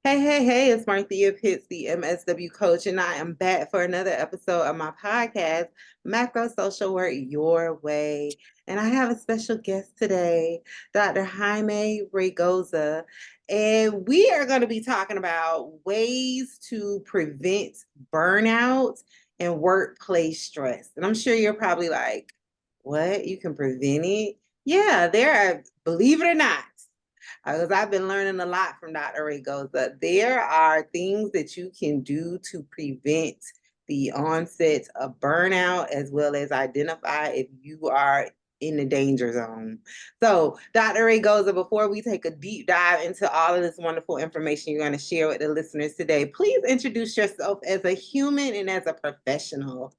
Hey, it's Marthea Pitts, the MSW coach, and I am back for another episode of my podcast, Macro Social Work Your Way. And I have a special guest today, Dr. Jaime Regoza. And we are going to be talking about ways to prevent burnout and workplace stress. And I'm sure you're probably like, what? You can prevent it? Yeah, there are, believe it or not, because I've been learning a lot from Dr. Ray Goes that there are things that you can do to prevent the onset of burnout as well as identify if you are in the danger zone. So, Dr. Ray Goza, before we take a deep dive into all of this wonderful information you're going to share with the listeners today, please introduce yourself as a human and as a professional.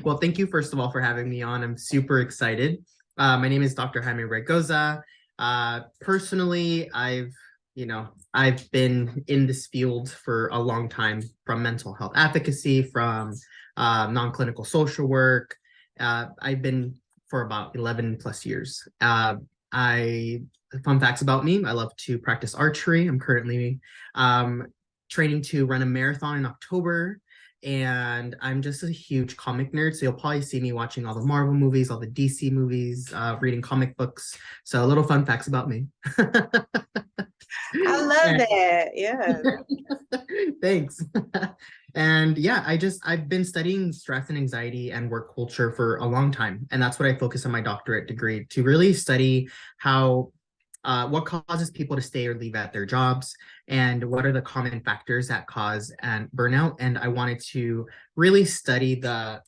Well, thank you, first of all, for having me on. I'm super excited. My name is Dr. Jaime Regoza. Personally, I've been in this field for a long time, from mental health advocacy, from non-clinical social work. I've been for about 11 plus years. Fun facts about me: I love to practice archery. I'm currently training to run a marathon in October. And I'm just a huge comic nerd, so you'll probably see me watching all the Marvel movies, all the DC movies, reading comic books. So little fun facts about me. I love that. Yeah. Thanks. And yeah, I've been studying stress and anxiety and work culture for a long time. And that's what I focus on my doctorate degree, to really study how what causes people to stay or leave at their jobs, and what are the common factors that cause and burnout. And I wanted to really study the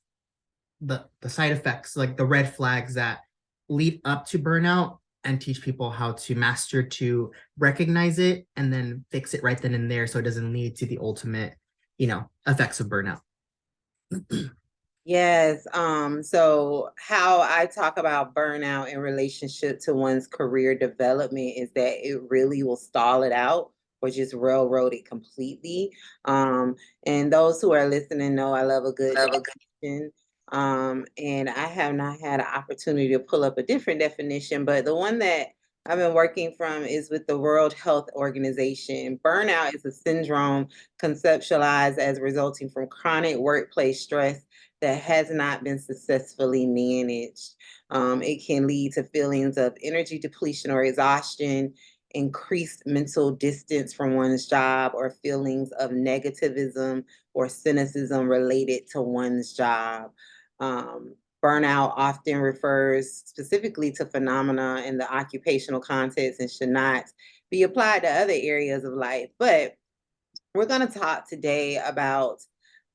side effects, like the red flags that lead up to burnout, and teach people how to master to recognize it and then fix it right then and there, so it doesn't lead to the ultimate, effects of burnout. Yes. So how I talk about burnout in relationship to one's career development is that it really will stall it out or just railroad it completely. And those who are listening know I love a good definition. And I have not had an opportunity to pull up a different definition, but the one that I've been working from is with the World Health Organization. Burnout is a syndrome conceptualized as resulting from chronic workplace stress that has not been successfully managed. It can lead to feelings of energy depletion or exhaustion, increased mental distance from one's job, or feelings of negativism or cynicism related to one's job. Burnout often refers specifically to phenomena in the occupational context and should not be applied to other areas of life. But we're going to talk today about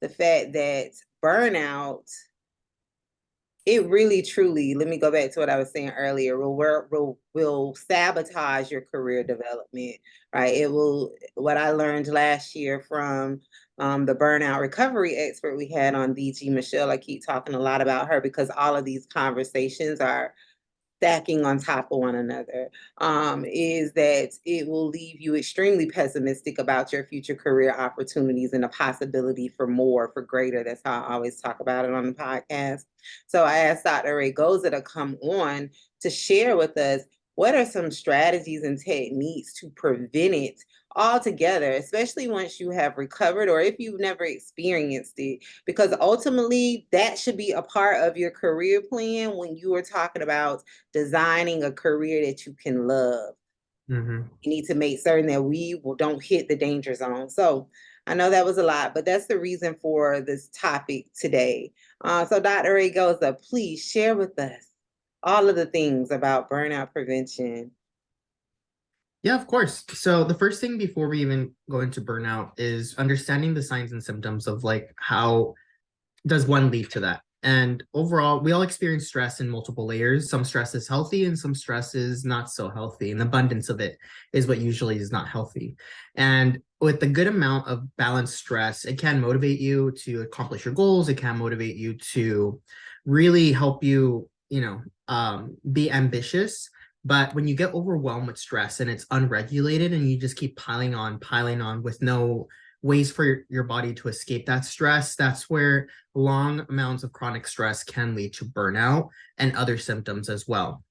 the fact that burnout, it really truly, let me go back to what I was saying earlier, will sabotage your career development, right? It will, what I learned last year from the burnout recovery expert we had on DG Michelle, I keep talking a lot about her because all of these conversations are stacking on top of one another, is that it will leave you extremely pessimistic about your future career opportunities and the possibility for more, for greater. That's how I always talk about it on the podcast. So I asked Dr. Ray Goza to come on to share with us what are some strategies and techniques to prevent it altogether, especially once you have recovered or if you've never experienced it, because ultimately that should be a part of your career plan when you are talking about designing a career that you can love. Mm-hmm. You need to make certain that we don't hit the danger zone. So I know that was a lot, but that's the reason for this topic today. So Dr. Ray Goza, please share with us all of the things about burnout prevention. Yeah, of course. So the first thing before we even go into burnout is understanding the signs and symptoms of, like, how does one lead to that. And overall, we all experience stress in multiple layers. Some stress is healthy and some stress is not so healthy. And the abundance of it is what usually is not healthy. And with a good amount of balanced stress, it can motivate you to accomplish your goals. It can motivate you to really help you, be ambitious. But when you get overwhelmed with stress and it's unregulated and you just keep piling on with no ways for your body to escape that stress, that's where long amounts of chronic stress can lead to burnout and other symptoms as well.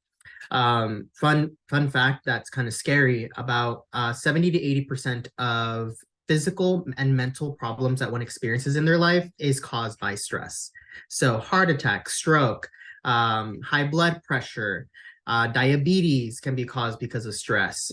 Fun fact that's kind of scary, about 70 to 80% of physical and mental problems that one experiences in their life is caused by stress. So heart attack, stroke, high blood pressure, diabetes can be caused because of stress.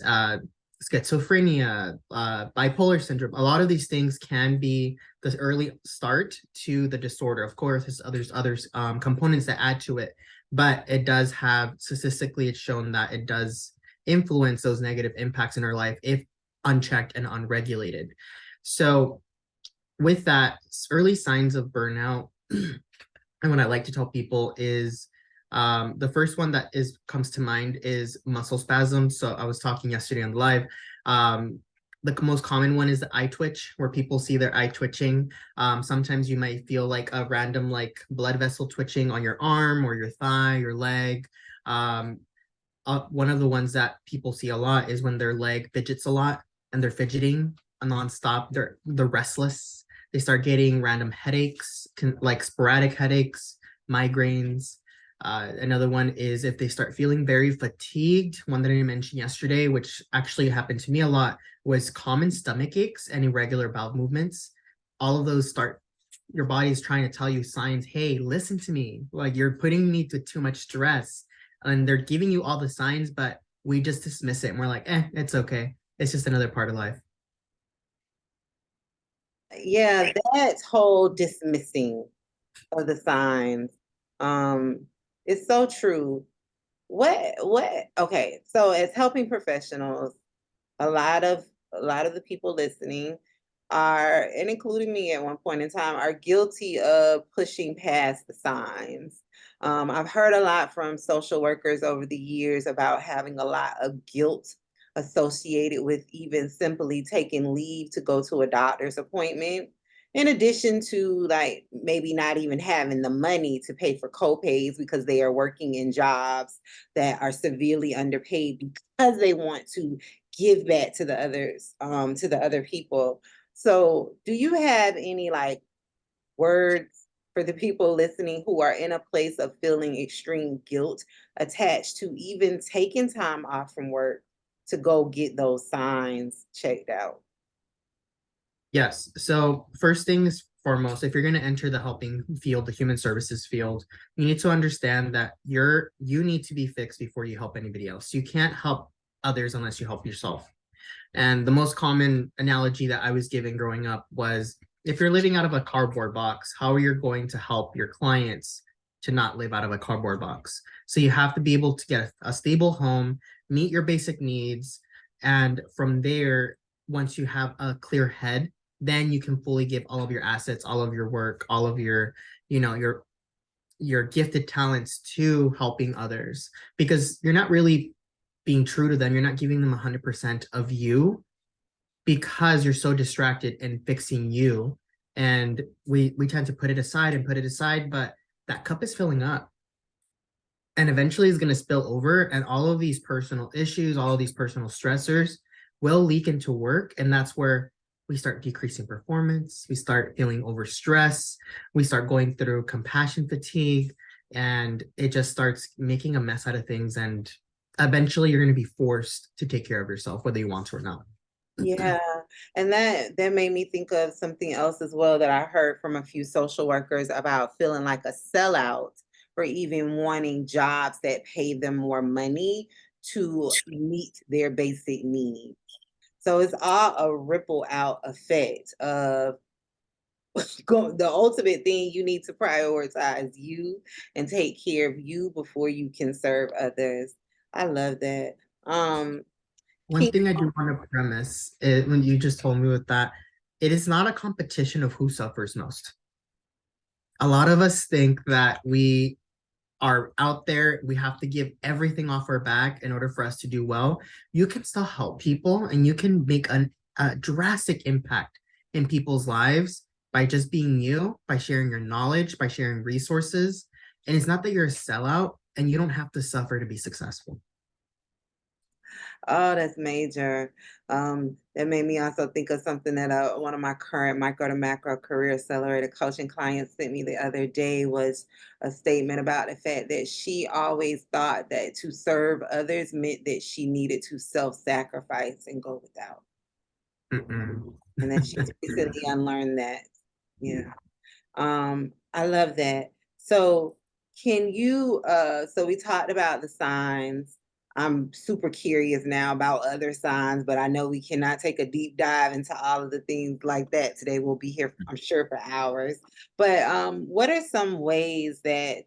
Schizophrenia, bipolar syndrome, a lot of these things can be the early start to the disorder. Of course, there's others components that add to it, but it does have, statistically it's shown that it does influence those negative impacts in our life if unchecked and unregulated. So with that, early signs of burnout, and what I like to tell people is, the first one that comes to mind is muscle spasms. So I was talking yesterday on the live. The most common one is the eye twitch, where people see their eye twitching. Sometimes you might feel like a random like blood vessel twitching on your arm or your thigh, your leg. One of the ones that people see a lot is when their leg fidgets a lot and they're fidgeting nonstop. They're restless. They start getting random headaches, like sporadic headaches, migraines. Another one is if they start feeling very fatigued. One that I mentioned yesterday, which actually happened to me a lot, was common stomach aches and irregular bowel movements. All of those start, your body is trying to tell you signs, hey, listen to me. Like, you're putting me to too much stress. And they're giving you all the signs, but we just dismiss it and we're like, it's okay. It's just another part of life. Yeah, that whole dismissing of the signs, um, is so true. Okay, so as helping professionals, a lot of the people listening are, and including me at one point in time, are guilty of pushing past the signs. I've heard a lot from social workers over the years about having a lot of guilt associated with even simply taking leave to go to a doctor's appointment. In addition to like maybe not even having the money to pay for copays because they are working in jobs that are severely underpaid because they want to give back to the others, to the other people. So do you have any like words for the people listening who are in a place of feeling extreme guilt attached to even taking time off from work to go get those signs checked out? Yes. So first things foremost, if you're going to enter the helping field, the human services field, you need to understand that you need to be fixed before you help anybody else. You can't help others unless you help yourself. And the most common analogy that I was given growing up was, if you're living out of a cardboard box, how are you going to help your clients to not live out of a cardboard box? So you have to be able to get a stable home, meet your basic needs, and from there, once you have a clear head, then you can fully give all of your assets, all of your work, all of your, you know, your gifted talents to helping others, because you're not really being true to them. You're not giving them 100% of you because you're so distracted in fixing you. And we tend to put it aside and put it aside, but that cup is filling up and eventually is going to spill over, and all of these personal issues, all of these personal stressors will leak into work. And that's where we start decreasing performance, we start feeling overstress, we start going through compassion fatigue, and it just starts making a mess out of things. And eventually you're going to be forced to take care of yourself whether you want to or not. Yeah, and that made me think of something else as well that I heard from a few social workers about feeling like a sellout for even wanting jobs that pay them more money to meet their basic needs. So it's all a ripple out effect of the ultimate thing. You need to prioritize you and take care of you before you can serve others. I love that. One Can thing I do want to premise is, when you just told me with that, it is not a competition of who suffers most. A lot of us think that we are out there, we have to give everything off our back in order for us to do well. You can still help people and you can make a drastic impact in people's lives by just being you, by sharing your knowledge, by sharing resources. And it's not that you're a sellout and you don't have to suffer to be successful. Oh, that's major. That made me also think of something that one of my current micro to macro career accelerator coaching clients sent me the other day was a statement about the fact that she always thought that to serve others meant that she needed to self-sacrifice and go without. Mm-mm. And then she's recently unlearned that. Yeah. I love that. So can you so we talked about the signs. I'm super curious now about other signs, but I know we cannot take a deep dive into all of the things like that today. We'll be here, I'm sure, for hours. But what are some ways that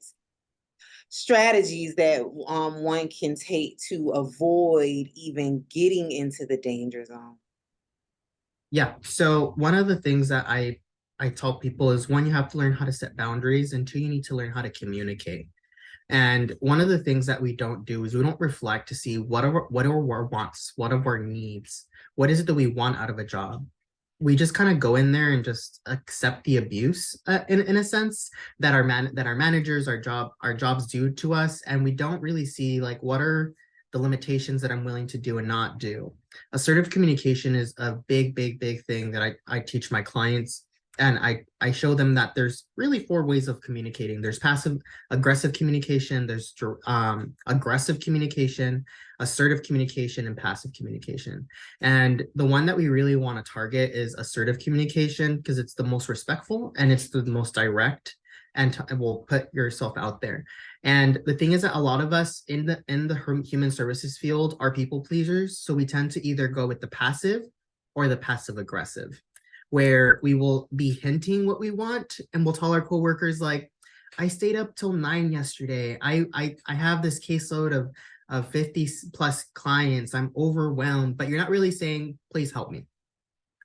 strategies that one can take to avoid even getting into the danger zone? Yeah. So one of the things that I tell people is one, you have to learn how to set boundaries, and two, you need to learn how to communicate. And one of the things that we don't do is we don't reflect to see what are our wants, what are our needs, what is it that we want out of a job. We just kind of go in there and just accept the abuse in a sense that our managers, our jobs do to us, and we don't really see like what are the limitations that I'm willing to do and not do. Assertive communication is a big thing that I teach my clients, and I show them that there's really four ways of communicating. There's passive aggressive communication, there's aggressive communication, assertive communication, and passive communication. And the one that we really want to target is assertive communication because it's the most respectful and it's the most direct, and will put yourself out there. And the thing is that a lot of us in the human services field are people pleasers, so we tend to either go with the passive or the passive aggressive, where we will be hinting what we want and we'll tell our coworkers like, I stayed up till 9 yesterday. I have this caseload of 50 plus clients. I'm overwhelmed, but you're not really saying, please help me.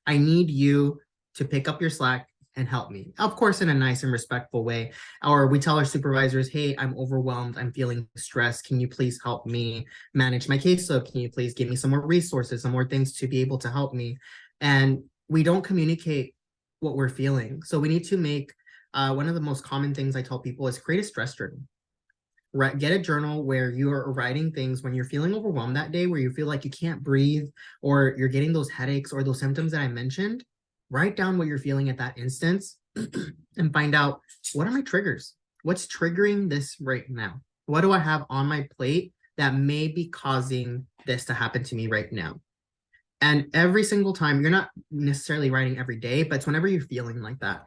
I need you to pick up your slack and help me. Of course, in a nice and respectful way. Or we tell our supervisors, hey, I'm overwhelmed. I'm feeling stressed. Can you please help me manage my caseload? Can you please give me some more resources, some more things to be able to help me? And we don't communicate what we're feeling. So we need to make one of the most common things I tell people is create a stress journal. Get a journal where you are writing things when you're feeling overwhelmed that day, where you feel like you can't breathe, or you're getting those headaches or those symptoms that I mentioned. Write down what you're feeling at that instance and find out, what are my triggers? What's triggering this right now? What do I have on my plate that may be causing this to happen to me right now? And every single time, you're not necessarily writing every day, but it's whenever you're feeling like that.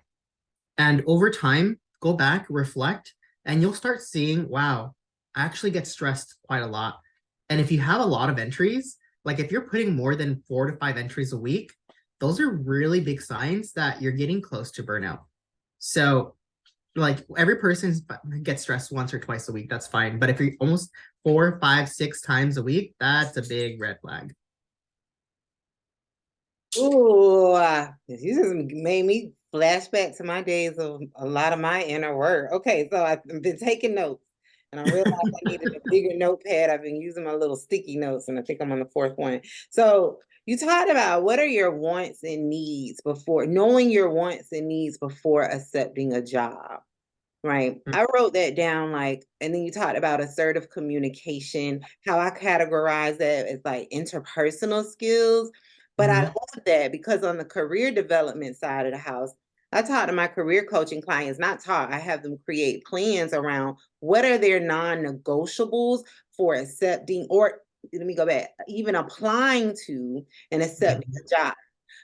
And over time, go back, reflect, and you'll start seeing, wow, I actually get stressed quite a lot. And if you have a lot of entries, like if you're putting more than 4 to 5 entries a week, those are really big signs that you're getting close to burnout. So, like every person gets stressed once or twice a week, that's fine. But if you're almost 4, 5, 6 times a week, that's a big red flag. Ooh, you just made me flashback to my days of a lot of my inner work. Okay, so I've been taking notes and I realized I needed a bigger notepad. I've been using my little sticky notes and I think I'm on the fourth one. So you talked about what are your wants and needs before knowing your wants and needs before accepting a job. Right. I wrote that down like, and then you talked about assertive communication, how I categorize that as like interpersonal skills. But I Mhm. love that because on the career development side of the house, I talk to my career coaching clients, not taught, I have them create plans around what are their non negotiables for accepting, or let me go back, even applying to and accepting Mhm. a job.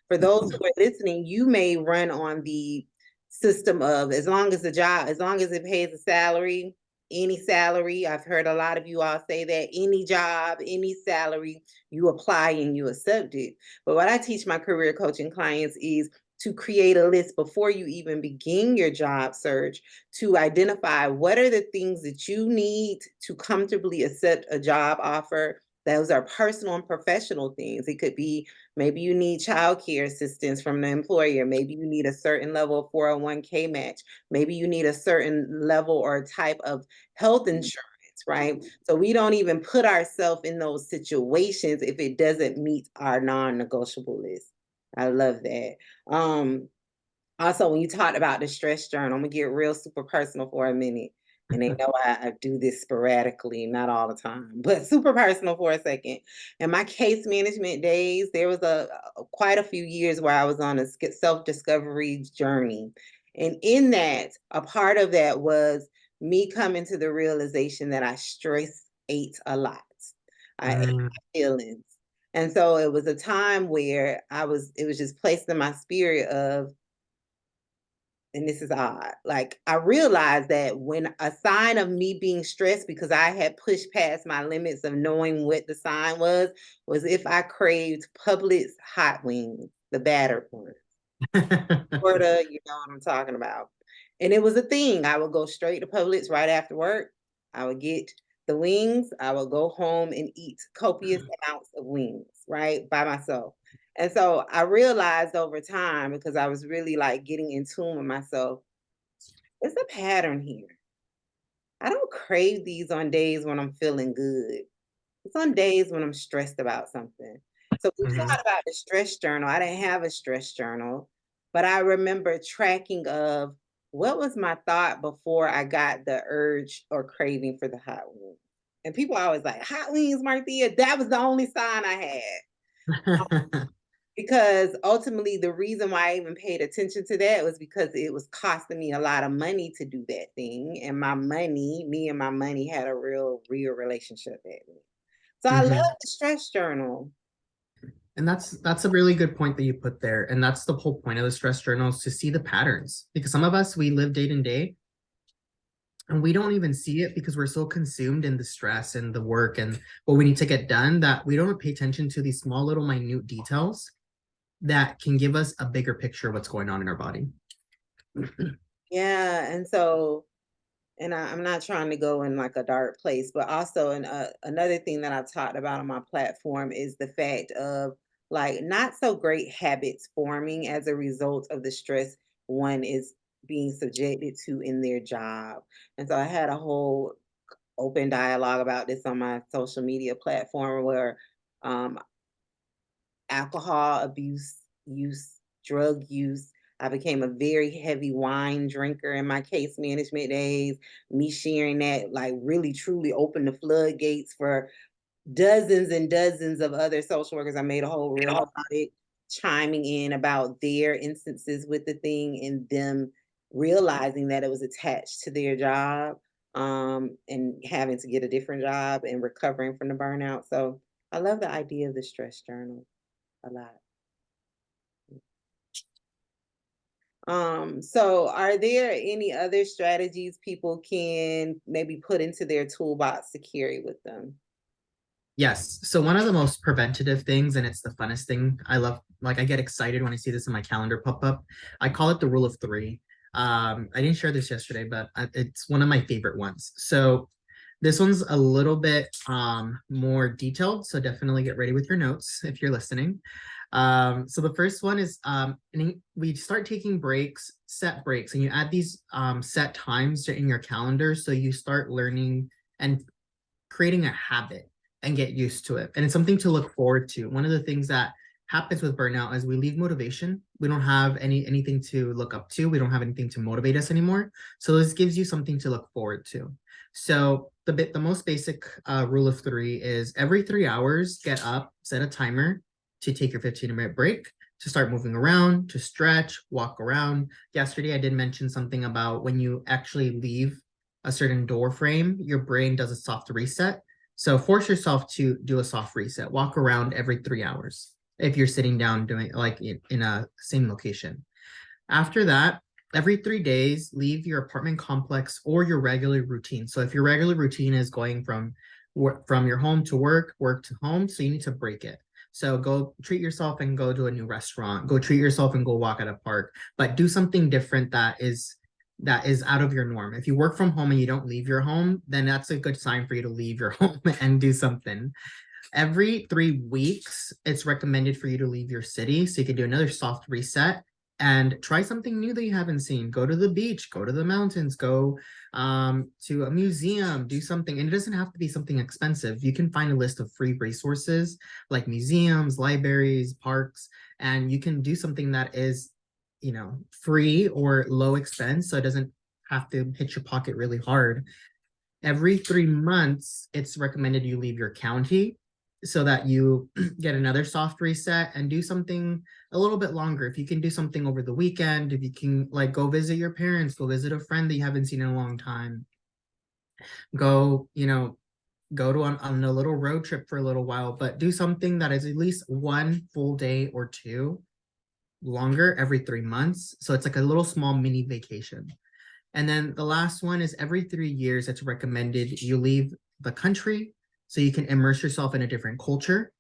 For those who are listening, you may run on the system of as long as the job, as long as it pays a salary, any salary. I've heard a lot of you all say that any job, any salary, you apply and you accept it. But what I teach my career coaching clients is to create a list before you even begin your job search to identify what are the things that you need to comfortably accept a job offer. Those are personal and professional things. It could be maybe you need childcare assistance from the employer. Maybe you need a certain level of 401k match. Maybe you need a certain level or type of health insurance, right? So we don't even put ourselves in those situations if it doesn't meet our non-negotiable list. I love that. Also, when you talked about the stress journal, I'm gonna get real super personal for a minute. And they know I do this sporadically, not all the time, but super personal for a second. In my case management days, there was quite a few years where I was on a self-discovery journey. And in that, a part of that was me coming to the realization that I stress ate a lot. I ate Mm, my feelings. And so it was a time where it was just placed in my spirit of, and this is odd. Like I realized that when a sign of me being stressed because I had pushed past my limits of knowing what the sign was if I craved Publix hot wings, the battered ones. Florida, you know what I'm talking about. And it was a thing. I would go straight to Publix right after work. I would get the wings. I would go home and eat copious amounts of wings, right, by myself. And so I realized over time, because I was really like getting in tune with myself, it's a pattern here. I don't crave these on days when I'm feeling good. It's on days when I'm stressed about something. So we mhm. thought about the stress journal. I didn't have a stress journal, but I remember tracking of what was my thought before I got the urge or craving for the hot wings. And people are always like, hot wings, Marthea. That was the only sign I had. Because ultimately, the reason why I even paid attention to that was because it was costing me a lot of money to do that thing. And me and my money had a real relationship at me. So I love Mhm. the stress journal. And that's a really good point that you put there. And that's the whole point of the stress journals, to see the patterns. Because some of us, we live day to day and we don't even see it because we're so consumed in the stress and the work and what we need to get done, that we don't pay attention to these small little minute details that can give us a bigger picture of what's going on in our body. Yeah, and so I'm not trying to go in like a dark place, but also another thing that I've talked about on my platform is the fact of like not so great habits forming as a result of the stress one is being subjected to in their job. And so I had a whole open dialogue about this on my social media platform where um, alcohol abuse, use, drug use. I became a very heavy wine drinker in my case management days. Me sharing that, like, really truly opened the floodgates for dozens and dozens of other social workers. I made a whole reel about it, chiming in about their instances with the thing and them realizing that it was attached to their job, and having to get a different job and recovering from the burnout. So I love the idea of the stress journal a lot. So are there any other strategies people can maybe put into their toolbox to carry with them? Yes. So one of the most preventative things, and it's the funnest thing, I love, like I get excited when I see this in my calendar pop up. I call it the rule of three. I didn't share this yesterday, but it's one of my favorite ones. So this one's a little bit more detailed. So definitely get ready with your notes if you're listening. So the first one is we start taking breaks, set breaks, and you add these set times in your calendar. So you start learning and creating a habit and get used to it. And it's something to look forward to. One of the things that happens with burnout is we leave motivation. We don't have anything to look up to. We don't have anything to motivate us anymore. So this gives you something to look forward to. So the most basic rule of three is every 3 hours, get up, set a timer to take your 15-minute break, to start moving around, to stretch, walk around. Yesterday, I did mention something about when you actually leave a certain door frame, your brain does a soft reset. So force yourself to do a soft reset. Walk around every 3 hours if you're sitting down doing like in a same location. After that, every 3 days, leave your apartment complex or your regular routine. So if your regular routine is going from your home to work, work to home, so you need to break it. So go treat yourself and go to a new restaurant. Go treat yourself and go walk at a park, but do something different that is out of your norm. If you work from home and you don't leave your home, then that's a good sign for you to leave your home and do something. Every 3 weeks, it's recommended for you to leave your city so you can do another soft reset and try something new that you haven't seen. Go to the beach, go to the mountains, go to a museum, do something. And it doesn't have to be something expensive. You can find a list of free resources like museums, libraries, parks, and you can do something that is, free or low expense. So it doesn't have to hit your pocket really hard. Every 3 months, it's recommended you leave your county so that you get another soft reset and do something a little bit longer. If you can do something over the weekend, if you can like go visit your parents, go visit a friend that you haven't seen in a long time, go, go to on a little road trip for a little while, but do something that is at least one full day or two longer every 3 months. So it's like a little small mini vacation. And then the last one is every 3 years, it's recommended you leave the country so you can immerse yourself in a different culture,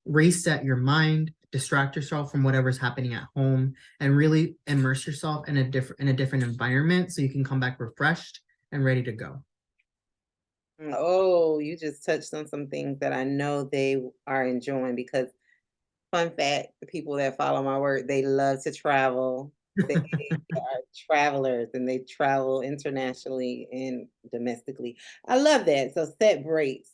reset your mind, distract yourself from whatever's happening at home, and really immerse yourself in a different environment so you can come back refreshed and ready to go. Oh, you just touched on some things that I know they are enjoying because fun fact, the people that follow my work, they love to travel. They are travelers and they travel internationally and domestically. I love that. So set breaks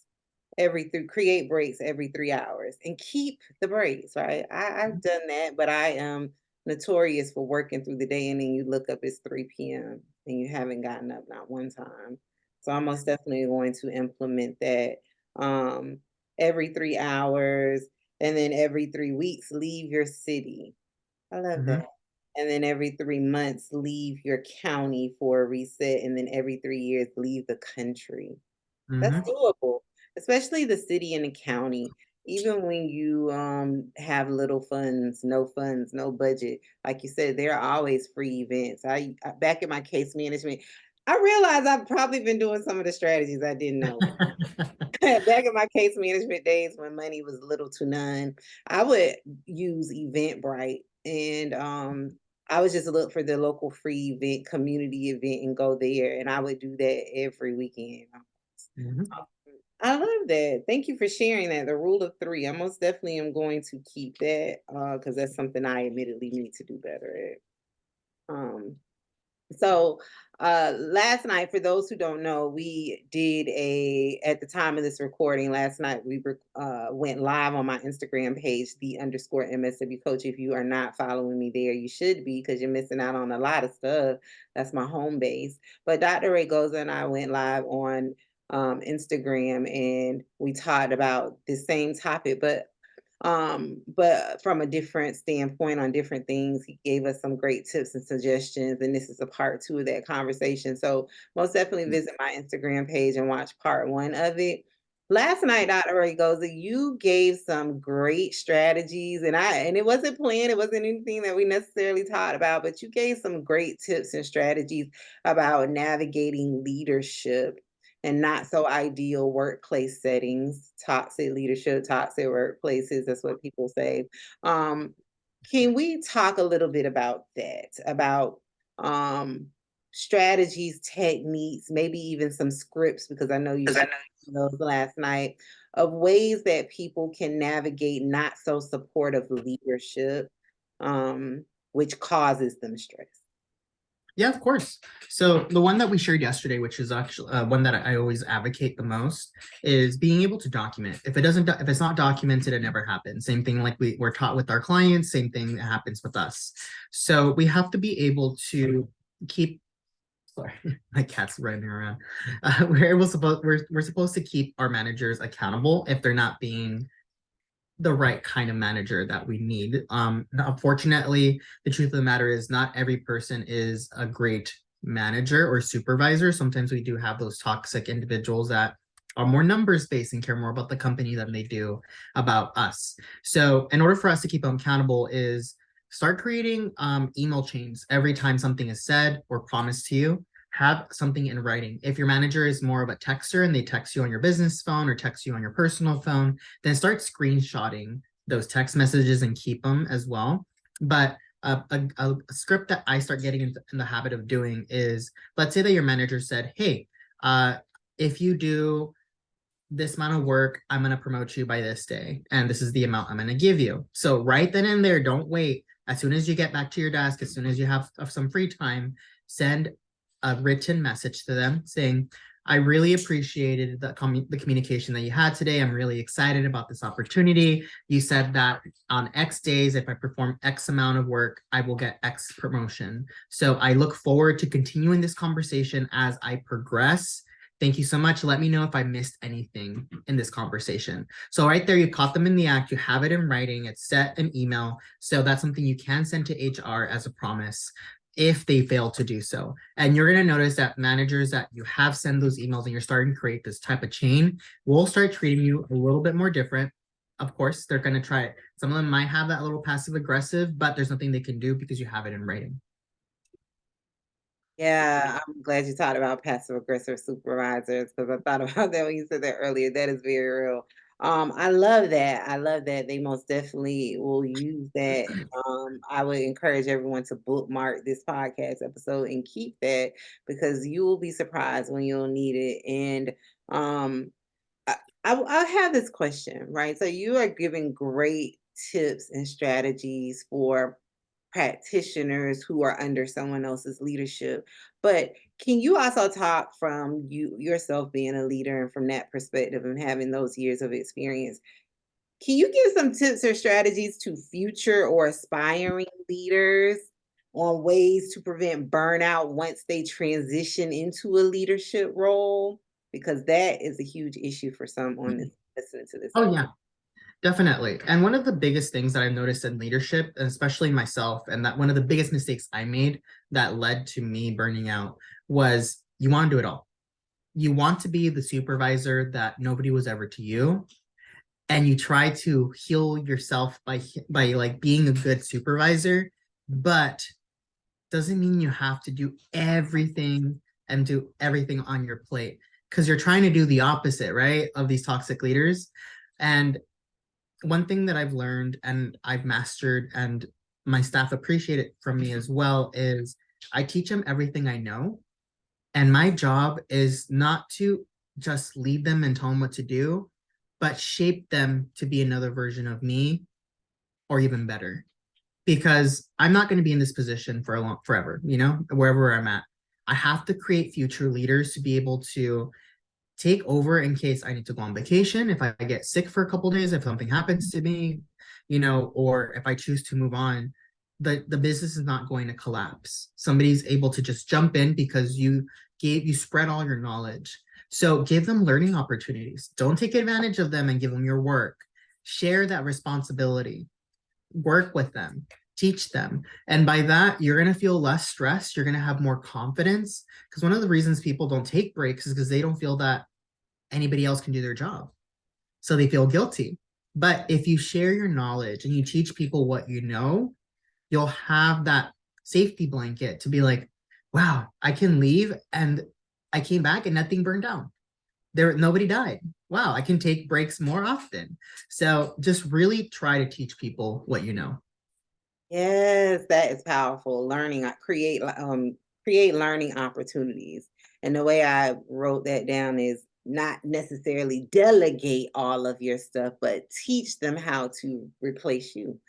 create breaks every 3 hours and keep the breaks, right? I've done that, but I am notorious for working through the day and then you look up, it's 3 p.m. and you haven't gotten up not one time. So I'm most definitely going to implement that um, every 3 hours and then every 3 weeks, leave your city. I love Mhm, that. And then every 3 months, leave your county for a reset. And then every 3 years, leave the country. That's mhm, doable, especially the city and the county. Even when you have little funds, no budget, like you said, there are always free events. Back in my case management, I realized I've probably been doing some of the strategies I didn't know. Back in my case management days when money was little to none, I would use Eventbrite and I would just look for the local free event, community event and go there. And I would do that every weekend. mhm. I love that. Thank you for sharing that. The rule of three. I most definitely am going to keep that because that's something I admittedly need to do better at. So last night, for those who don't know, we did at the time of this recording last night, went live on my Instagram page, the_MSW coach. If you are not following me there, you should be because you're missing out on a lot of stuff. That's my home base. But Dr. Ray Goza and I went live on Instagram and we talked about the same topic, but from a different standpoint on different things. He gave us some great tips and suggestions, and this is a part two of that conversation. So most definitely visit my Instagram page and watch part one of it. Last night, Dr. Ray Goza, you gave some great strategies, and it wasn't planned, it wasn't anything that we necessarily talked about, but you gave some great tips and strategies about navigating leadership and not so ideal workplace settings, toxic leadership, toxic workplaces. That's what people say. Um, can we talk a little bit about that? About um, strategies, techniques, maybe even some scripts, because I know you shared those last night, of ways that people can navigate not so supportive leadership, which causes them stress. Yeah, of course. So the one that we shared yesterday, which is actually one that I always advocate the most, is being able to document. If it's not documented, it never happens. Same thing like we're taught with our clients. Same thing that happens with us. So we have to be able to keep. Sorry, my cat's running around. We're supposed to keep our managers accountable if they're not being the right kind of manager that we need. Unfortunately, the truth of the matter is not every person is a great manager or supervisor. Sometimes we do have those toxic individuals that are more numbers based and care more about the company than they do about us. So in order for us to keep them accountable is start creating email chains every time something is said or promised to you. Have something in writing. If your manager is more of a texter and they text you on your business phone or text you on your personal phone, then start screenshotting those text messages and keep them as well. But a script that I start getting in the habit of doing is, let's say that your manager said, hey, if you do this amount of work, I'm going to promote you by this day. And this is the amount I'm going to give you. So right then and there, don't wait. As soon as you get back to your desk, as soon as you have some free time, send a written message to them saying, I really appreciated the communication that you had today. I'm really excited about this opportunity. You said that on X days, if I perform X amount of work, I will get X promotion. So I look forward to continuing this conversation as I progress. Thank you so much. Let me know if I missed anything in this conversation. So right there, you caught them in the act. You have it in writing. It's set an email. So that's something you can send to HR as a promise if they fail to do so. And you're going to notice that managers that you have sent those emails and you're starting to create this type of chain will start treating you a little bit more different. Of course, they're going to try it. Some of them might have that little passive aggressive, but there's nothing they can do because you have it in writing. Yeah, I'm glad you talked about passive aggressive supervisors because I thought about that when you said that earlier. That is very real. I love that. I love that they most definitely will use that. I would encourage everyone to bookmark this podcast episode and keep that because you will be surprised when you'll need it. And I, I have this question, right? So you are giving great tips and strategies for practitioners who are under someone else's leadership. But can you also talk from you yourself being a leader and from that perspective and having those years of experience? Can you give some tips or strategies to future or aspiring leaders on ways to prevent burnout once they transition into a leadership role? Because that is a huge issue for someone that's listening to this Oh, episode. yeah. Definitely. And one of the biggest things that I've noticed in leadership, and especially myself, and that one of the biggest mistakes I made that led to me burning out was you want to do it all. You want to be the supervisor that nobody was ever to you. And you try to heal yourself by like being a good supervisor, but doesn't mean you have to do everything and do everything on your plate because you're trying to do the opposite, right? Of these toxic leaders. And one thing that I've learned and I've mastered and my staff appreciate it from me as well is I teach them everything I know. And my job is not to just lead them and tell them what to do, but shape them to be another version of me or even better. Because I'm not going to be in this position for forever, wherever I'm at. I have to create future leaders to be able to take over in case I need to go on vacation, if I get sick for a couple of days, if something happens to me, or if I choose to move on, the business is not going to collapse. Somebody's able to just jump in because you spread all your knowledge. So give them learning opportunities. Don't take advantage of them and give them your work. Share that responsibility. Work with them. Teach them. And by that, you're going to feel less stressed. You're going to have more confidence. Because one of the reasons people don't take breaks is because they don't feel that anybody else can do their job. So they feel guilty. But if you share your knowledge and you teach people what you know, you'll have that safety blanket to be like, wow, I can leave and I came back and nothing burned down. Nobody died. Wow, I can take breaks more often. So just really try to teach people what you know. Yes, that is powerful. Learning, create learning opportunities. And the way I wrote that down is not necessarily delegate all of your stuff, but teach them how to replace you.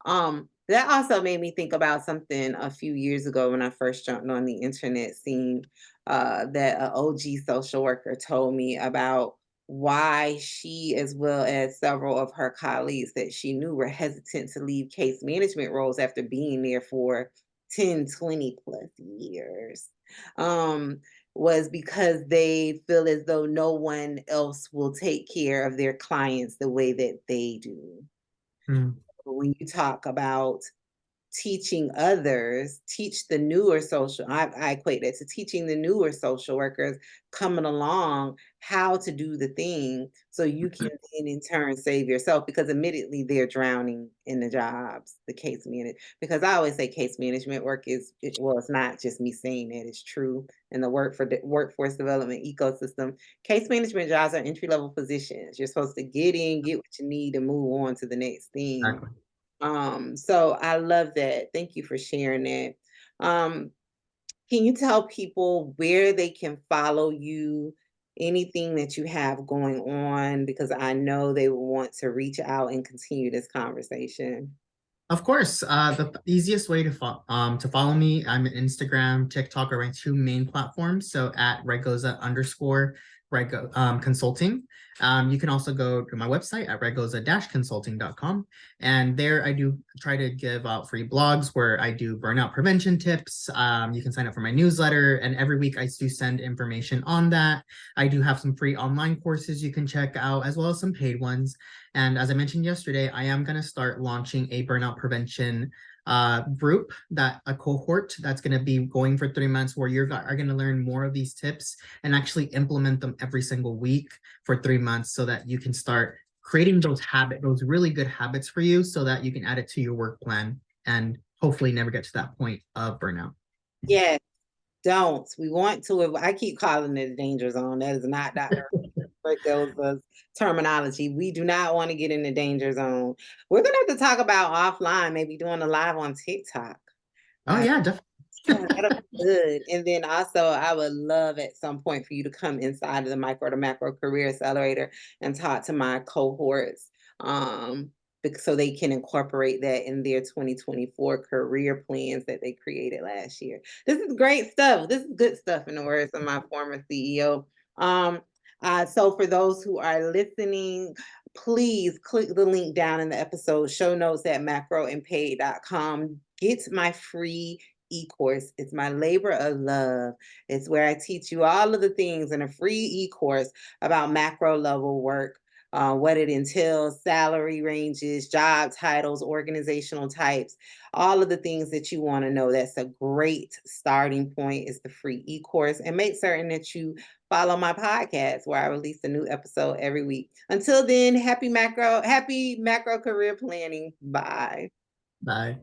That also made me think about something a few years ago when I first jumped on the internet scene, that an OG social worker told me about why she, as well as several of her colleagues that she knew, were hesitant to leave case management roles after being there for 10, 20 plus years. Um, was because they feel as though no one else will take care of their clients the way that they do. Mm. When you talk about teaching others, teach the newer I equate that to teaching the newer social workers coming along how to do the thing so you can then in turn save yourself because admittedly they're drowning in the jobs, the case management. Because I always say case management work well, it's not just me saying it, it's true in the workforce development ecosystem. Case management jobs are entry level positions. You're supposed to get in, get what you need, and move on to the next thing. Exactly. So I love that. Thank you for sharing that. Um, can you tell people where they can follow you, anything that you have going on? Because I know they will want to reach out and continue this conversation. Of course, the easiest way to follow me, I'm on Instagram, TikTok are my two main platforms. So at Regoza _ Rego Consulting. You can also go to my website at regoza-consulting.com. And there I do try to give out free blogs where I do burnout prevention tips. You can sign up for my newsletter. And every week I do send information on that. I do have some free online courses you can check out, as well as some paid ones. And as I mentioned yesterday, I am going to start launching a burnout prevention group, that a cohort that's going to be going for 3 months, where are going to learn more of these tips and actually implement them every single week for 3 months, so that you can start creating those really good habits for you, so that you can add it to your work plan and hopefully never get to that point of burnout. Yes, don't. We want to, I keep calling it a danger zone. That is not Dr. Berkel's terminology. We do not want to get in the danger zone. We're going to have to talk about offline, maybe doing a live on TikTok. Oh yeah, definitely. Yeah, that'll be good. And then also, I would love at some point for you to come inside of the Micro to Macro Career Accelerator and talk to my cohorts, so they can incorporate that in their 2024 career plans that they created last year. This is great stuff. This is good stuff, in the words of my former CEO. So for those who are listening, please click the link down in the episode show notes at macroandpaid.com. Get my free e-course. It's my labor of love. It's where I teach you all of the things in a free e-course about macro level work, what it entails, salary ranges, job titles, organizational types, all of the things that you want to know. That's a great starting point, is the free e-course. And make certain that you follow my podcast, where I release a new episode every week. Until then, happy macro career planning. Bye. Bye.